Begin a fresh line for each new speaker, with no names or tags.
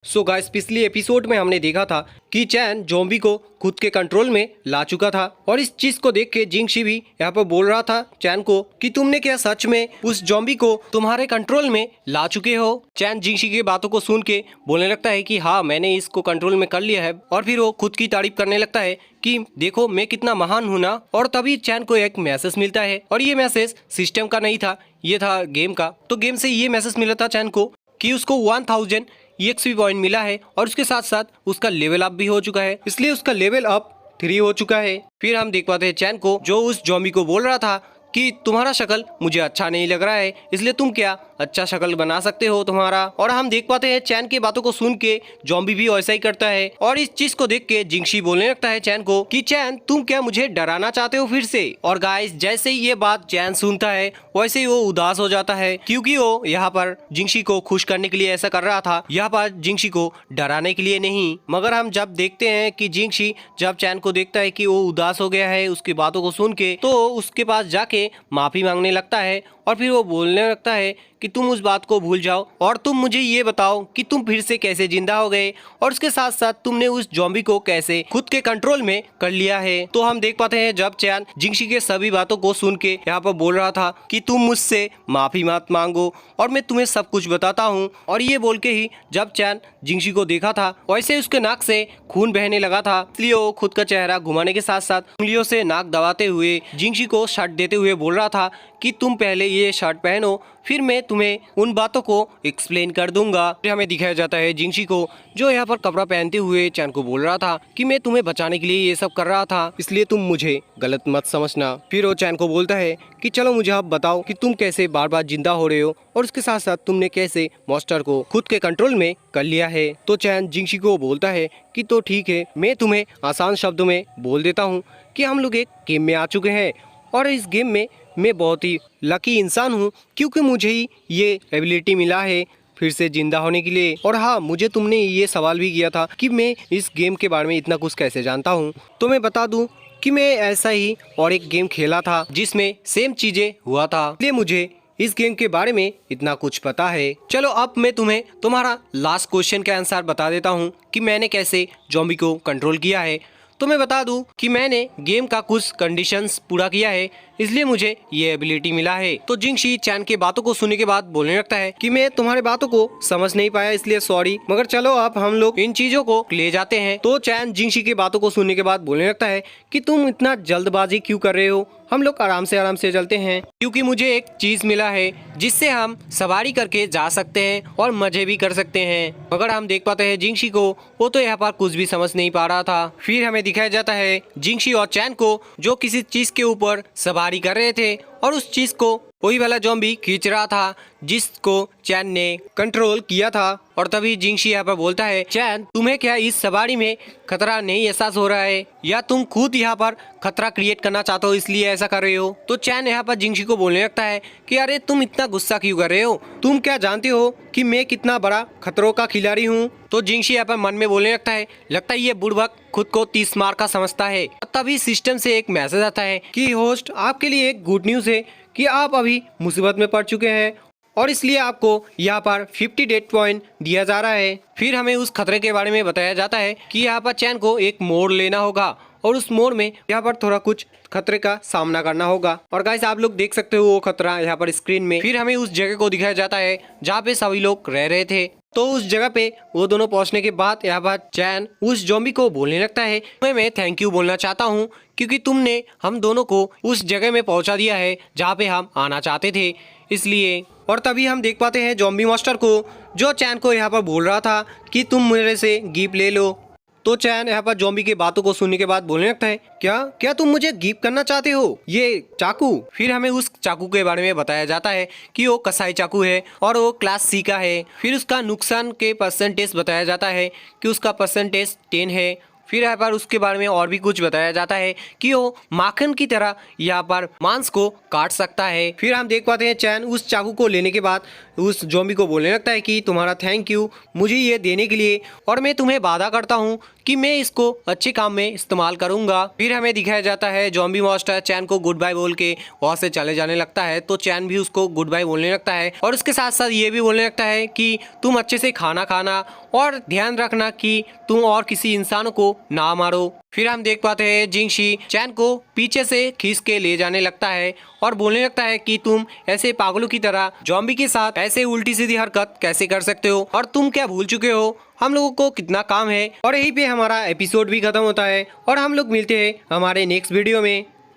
So guys, पिछले episode में हमने देखा था कि चैन ज़ॉम्बी को खुद के कंट्रोल में ला चुका था और इस चीज को देख के जिंगशी भी यहाँ पर बोल रहा था चैन को कि तुमने क्या सच में उस ज़ॉम्बी को तुम्हारे कंट्रोल में ला चुके हो। चैन जिंगशी की बातों को सुन के बोलने लगता है कि हाँ, मैंने इसको कंट्रोल में कर लिया है और फिर वो खुद की तारीफ करने लगता है कि देखो मैं कितना महान हूँ ना। और तभी चैन को एक मैसेज मिलता है और ये मैसेज सिस्टम का नहीं था, ये था गेम का। तो गेम से ये मैसेज मिला था चैन को कि उसको 1000 EXP पॉइंट मिला है और उसके साथ साथ उसका लेवल अप भी हो चुका है, इसलिए उसका लेवल अप 3 हो चुका है। फिर हम देख पाते हैं चैन को जो उस ज़ॉम्बी को बोल रहा था कि तुम्हारा शक्ल मुझे अच्छा नहीं लग रहा है, इसलिए तुम क्या अच्छा शक्ल बना सकते हो तुम्हारा। और हम देख पाते हैं चैन की बातों को सुन के ज़ॉम्बी भी वैसा ही करता है और इस चीज को देख के जिंगशी बोलने लगता है चैन को कि चैन तुम क्या मुझे डराना चाहते हो फिर से। और गाइस, जैसे ही ये बात चैन सुनता है वैसे ही वो उदास हो जाता है, क्योंकि वो यहाँ पर जिंगशी को खुश करने के लिए ऐसा कर रहा था, यहाँ पर जिंगशी को डराने के लिए नहीं। मगर हम जब देखते हैं कि जिंगशी जब चैन को देखता है कि वो उदास हो गया है उसकी बातों को सुन के, तो उसके पास जाके माफी मांगने लगता है और फिर वो बोलने लगता है कि तुम उस बात को भूल जाओ और तुम मुझे ये बताओ कि तुम फिर से कैसे जिंदा हो गए और उसके साथ साथ तुमने उस ज़ॉम्बी को कैसे खुद के कंट्रोल में कर लिया है। तो हम देख पाते हैं जब चैन जिंगशी के सभी बातों को सुन के यहाँ पर बोल रहा था कि तुम मुझसे माफी मत मांगो और मैं तुम्हें सब कुछ बताता हूँ। और ये बोल के ही जब चैन जिंगशी को देखा था वैसे उसके नाक से खून बहने लगा था, इसलिए वो खुद का चेहरा घुमाने के साथ साथ उंगलियों से नाक दबाते हुए जिंगशी को शर्ट देते हुए बोल रहा था कि तुम पहले ये शर्ट पहनो, फिर मैं तुम्हें उन बातों को एक्सप्लेन कर दूंगा। फिर हमें दिखाया जाता है जिंगशी को जो यहाँ पर कपड़ा पहनते हुए चैन को बोल रहा था कि मैं तुम्हें बचाने के लिए ये सब कर रहा था, इसलिए तुम मुझे गलत मत समझना। फिर वो चैन को बोलता है कि चलो मुझे आप बताओ कि तुम कैसे बार बार जिंदा हो रहे हो और उसके साथ साथ तुमने कैसे मॉन्स्टर को खुद के कंट्रोल में कर लिया है। तो चैन जिंगशी को बोलता है कि तो ठीक है, मैं तुम्हें आसान शब्दों में बोल देता हूँ कि हम लोग एक गेम में आ चुके हैं और इस गेम में मैं बहुत ही लकी इंसान हूँ क्योंकि मुझे ही ये एबिलिटी मिला है फिर से जिंदा होने के लिए। और हाँ, मुझे तुमने ये सवाल भी किया था कि मैं इस गेम के बारे में इतना कुछ कैसे जानता हूँ, तो मैं बता दूं कि मैं ऐसा ही और एक गेम खेला था जिसमें सेम चीजें हुआ था, इसलिए मुझे इस गेम के बारे में इतना कुछ पता है। चलो अब मैं तुम्हें तुम्हारा लास्ट क्वेश्चन का आंसर बता देता हूँ कि मैंने कैसे ज़ॉम्बी को कंट्रोल किया है। तो मैं बता दूं कि मैंने गेम का कुछ कंडीशंस पूरा किया है, इसलिए मुझे ये एबिलिटी मिला है। तो जिंगशी चैन के बातों को सुनने के बाद बोलने लगता है कि मैं तुम्हारे बातों को समझ नहीं पाया, इसलिए सॉरी, मगर चलो अब हम लोग इन चीजों को ले जाते हैं। तो चैन जिंगशी की बातों को सुनने के बाद बोलने लगता है कि तुम इतना जल्दबाजी क्यों कर रहे हो, हम लोग आराम से चलते हैं, क्योंकि मुझे एक चीज मिला है जिससे हम सवारी करके जा सकते हैं और मजे भी कर सकते हैं। मगर हम देख पाते हैं जिंगशी को वो तो यहाँ पर कुछ भी समझ नहीं पा रहा था। फिर हमें दिखाया जाता है जिंगशी और चैन को जो किसी चीज के ऊपर सवारी कर रहे थे और उस चीज को वही वाला ज़ॉम्बी खींच रहा था जिसको चैन ने कंट्रोल किया था। और तभी जिंगशी यहाँ पर बोलता है, चैन तुम्हें क्या इस सवारी में खतरा नहीं एहसास हो रहा है या तुम खुद यहाँ पर खतरा क्रिएट करना चाहते हो इसलिए ऐसा कर रहे हो। तो चैन यहाँ पर जिंगशी को बोलने लगता है कि अरे तुम इतना गुस्सा क्यों कर रहे हो, तुम क्या जानते हो कि मैं कितना बड़ा खतरों का खिलाड़ी हूँ। तो जिंगशी यहाँ पर मन में बोलने लगता है ये बुड़बक खुद को 30 मार का समझता है। तभी सिस्टम से एक मैसेज आता है कि होस्ट आपके लिए एक गुड न्यूज है कि आप अभी मुसीबत में पड़ चुके हैं और इसलिए आपको यहाँ पर 50 डेथ पॉइंट दिया जा रहा है। फिर हमें उस खतरे के बारे में बताया जाता है कि यहाँ पर चैन को एक मोड़ लेना होगा और उस मोड़ में यहाँ पर थोड़ा कुछ खतरे का सामना करना होगा। और गाइस, आप लोग देख सकते हो वो खतरा यहाँ पर स्क्रीन में। फिर हमें उस जगह को दिखाया जाता है जहाँ पे सभी लोग रह रहे थे। तो उस जगह पे वो दोनों पहुंचने के बाद यहाँ पर चैन उस ज़ॉम्बी को बोलने लगता है, मैं थैंक यू बोलना चाहता हूँ क्योंकि तुमने हम दोनों को उस जगह में पहुंचा दिया है जहाँ पे हम आना चाहते थे, इसलिए। और तभी हम देख पाते हैं ज़ॉम्बी मास्टर को जो चैन को यहाँ पर बोल रहा था कि तुम मेरे से गिफ्ट ले लो। तो चैन यहाँ पर ज़ॉम्बी की बातों को सुनने के बाद बोलने लगता है, क्या तुम मुझे गिफ्ट करना चाहते हो, ये चाकू। फिर हमें उस चाकू के बारे में बताया जाता है कि वो कसाई चाकू है और वो क्लास सी का है। फिर उसका नुकसान के परसेंटेज बताया जाता है कि उसका परसेंटेज 10 है। फिर यहाँ पर उसके बारे में और भी कुछ बताया जाता है कि वो माखन की तरह यहाँ पर मांस को काट सकता है। फिर हम देख पाते हैं चैन उस चाकू को लेने के बाद उस ज़ॉम्बी को बोलने लगता है कि तुम्हारा थैंक यू मुझे ये देने के लिए और मैं तुम्हें वादा करता हूँ कि मैं इसको अच्छे काम में इस्तेमाल करूंगा। फिर हमें दिखाया जाता है ज़ॉम्बी मास्टर चैन को गुड बाय बोल के वहाँ से चले जाने लगता है। तो चैन भी उसको गुड बाय बोलने लगता है और उसके साथ साथ ये भी बोलने लगता है कि तुम अच्छे से खाना खाना और ध्यान रखना कि तुम और किसी इंसानों को ना मारो। फिर हम देख पाते हैं जिंगशी चैन को पीछे से खींच के ले जाने लगता है और बोलने लगता है कि तुम ऐसे पागलों की तरह जॉम्बी के साथ ऐसे उल्टी सीधी हरकत कैसे कर सकते हो, और तुम क्या भूल चुके हो हम लोगों को कितना काम है। और यहीं पे हमारा एपिसोड भी खत्म होता है और हम लोग मिलते हैं हमारे नेक्स्ट वीडियो में।